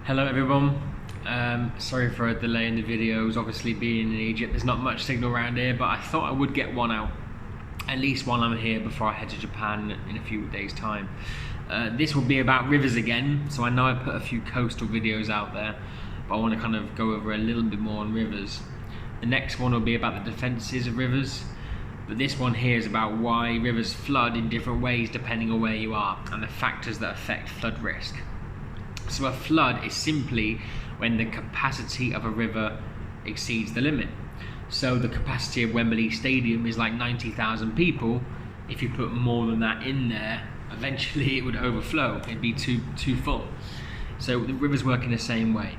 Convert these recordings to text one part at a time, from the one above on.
Hello everyone, sorry for a delay in the videos. Obviously being in Egypt there's not much signal around here, but I thought I would get one out, at least while I'm here before I head to Japan in a few days time. This will be about rivers again, so I know I put a few coastal videos out there, but I want to kind of go over a little bit more on rivers. The next one will be about the defences of rivers, but this one here is about why rivers flood in different ways depending on where you are and the factors that affect flood risk. So a flood is simply when the capacity of a river exceeds the limit. So the capacity of Wembley Stadium is like 90,000 people. If you put more than that in there, eventually it would overflow. It'd be too full. So the rivers work in the same way.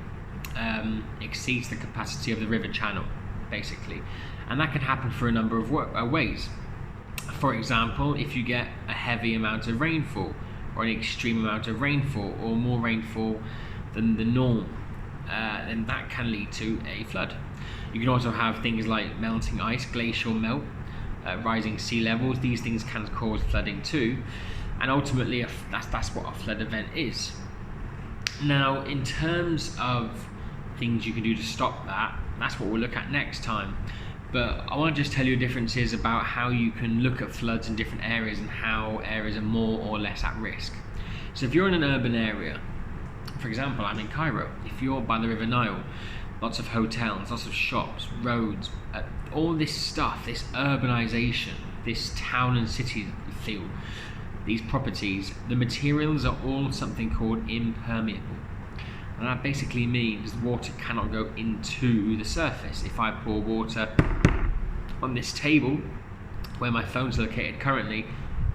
Exceeds the capacity of the river channel, basically. And that can happen for a number of ways. For example, if you get a heavy amount of rainfall, or an extreme amount of rainfall, or more rainfall than the norm, then that can lead to a flood. You can also have things like melting ice, glacial melt, rising sea levels. These things can cause flooding too, and ultimately that's what a flood event is. Now, in terms of things you can do to stop that, that's what we'll look at next time. But I want to just tell you differences about how you can look at floods in different areas and how areas are more or less at risk. So if you're in an urban area, for example, I'm in Cairo, if you're by the River Nile, lots of hotels, lots of shops, roads, all this stuff, this urbanization, this town and city feel, these properties, the materials are all something called impermeable. And that basically means water cannot go into the surface. If I pour water on this table, where my phone's located currently,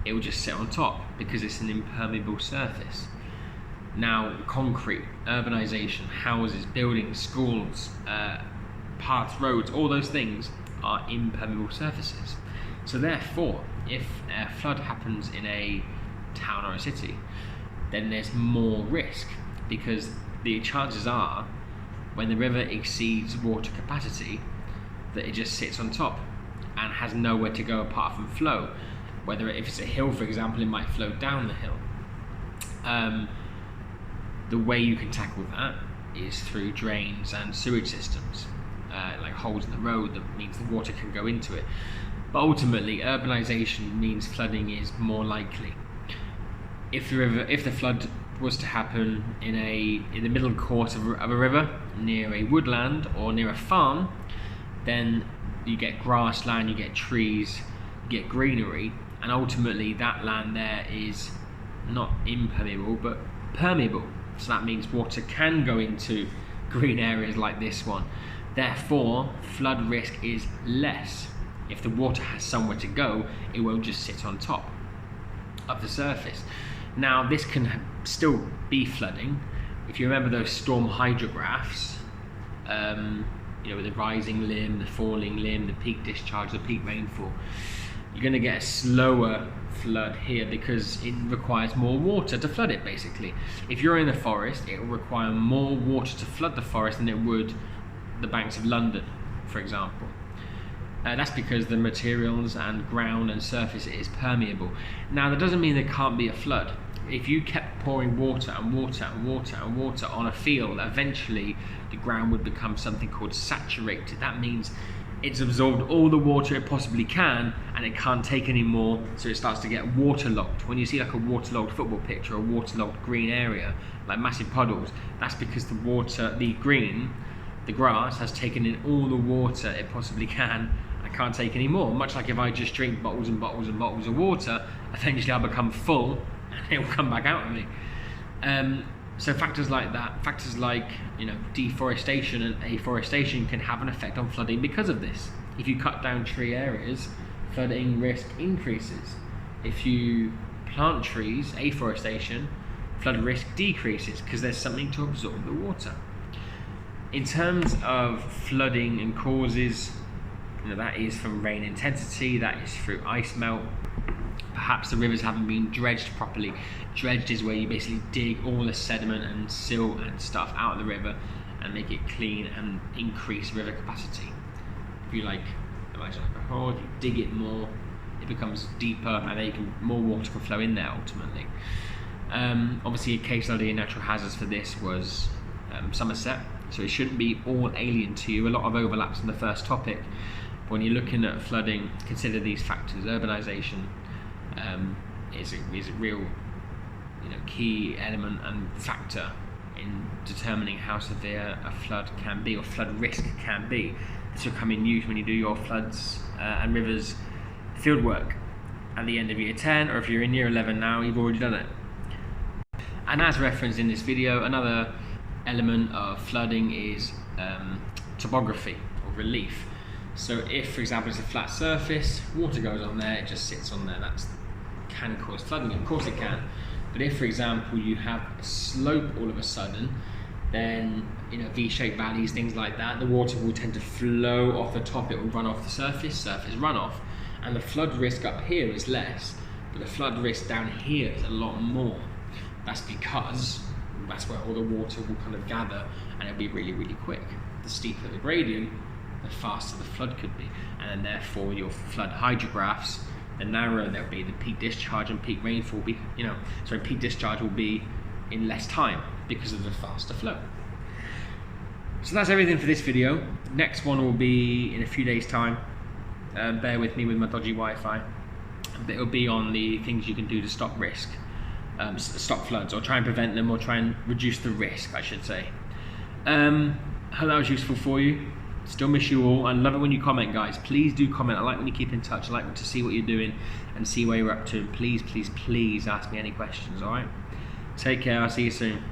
it will just sit on top because it's an impermeable surface. Now, concrete, urbanization, houses, buildings, schools, paths, roads, all those things are impermeable surfaces. So therefore, if a flood happens in a town or a city, then there's more risk, because the chances are, when the river exceeds water capacity, that it just sits on top and has nowhere to go apart from flow. Whether if it's a hill, for example, it might flow down the hill. The way you can tackle that is through drains and sewage systems, like holes in the road that means the water can go into it. But ultimately, urbanization means flooding is more likely. If the flood was to happen in the middle course of a river, near a woodland or near a farm, then you get grassland, you get trees, you get greenery, and ultimately that land there is not impermeable but permeable. So that means water can go into green areas like this one. Therefore, flood risk is less. If the water has somewhere to go, it won't just sit on top of the surface. Now, this can still be flooding. If you remember those storm hydrographs, with the rising limb, the falling limb, the peak discharge, the peak rainfall, you're going to get a slower flood here because it requires more water to flood it, basically. If you're in the forest, it will require more water to flood the forest than it would the banks of London, for example. That's because the materials and ground and surface is permeable. Now, that doesn't mean there can't be a flood. If you kept pouring water and water and water and water on a field, eventually the ground would become something called saturated. That means it's absorbed all the water it possibly can and it can't take any more, so it starts to get waterlogged. When you see like a waterlogged football pitch or a waterlogged green area, like massive puddles, that's because the grass has taken in all the water it possibly can. I can't take any more. Much like if I just drink bottles and bottles and bottles of water, eventually I'll become full and it will come back out of me. So factors like that, factors like deforestation and afforestation can have an effect on flooding because of this. If you cut down tree areas, flooding risk increases. If you plant trees, afforestation, flood risk decreases because there's something to absorb the water. In terms of flooding and causes, that is from rain intensity, that is through ice melt. Perhaps the rivers haven't been dredged properly. Dredged is where you basically dig all the sediment and silt and stuff out of the river and make it clean and increase river capacity. If you imagine like a hole, if you dig it more, it becomes deeper and then more water can flow in there ultimately. Obviously, a case study in natural hazards for this was Somerset, so it shouldn't be all alien to you. A lot of overlaps in the first topic. When you're looking at flooding, consider these factors. Urbanisation is a real key element and factor in determining how severe a flood can be, or flood risk can be. This will come in use when you do your floods and rivers fieldwork at the end of year 10, or if you're in year 11 now, you've already done it. And as referenced in this video, another element of flooding is topography or relief. So if, for example, it's a flat surface, water goes on there, it just sits on there, that can cause flooding. Of course it can. But if, for example, you have a slope all of a sudden, then V-shaped valleys, things like that, the water will tend to flow off the top, it will run off the surface runoff, and the flood risk up here is less, but the flood risk down here is a lot more. That's because that's where all the water will kind of gather, and it'll be really, really quick. The steeper the gradient, the faster the flood could be, and then therefore your flood hydrographs, the narrower they'll be, the peak discharge and peak rainfall will be, peak discharge will be in less time because of the faster flow. So that's everything for this video. Next one will be in a few days' time. Bear with me with my dodgy Wi-Fi. But it'll be on the things you can do to stop risk, stop floods, or try and prevent them, or try and reduce the risk, I should say. Hope that was useful for you. Still miss you all. I love it when you comment, guys. Please do comment. I like when you keep in touch. I like to see what you're doing and see where you're up to. Please, please, please ask me any questions, all right? Take care. I'll see you soon.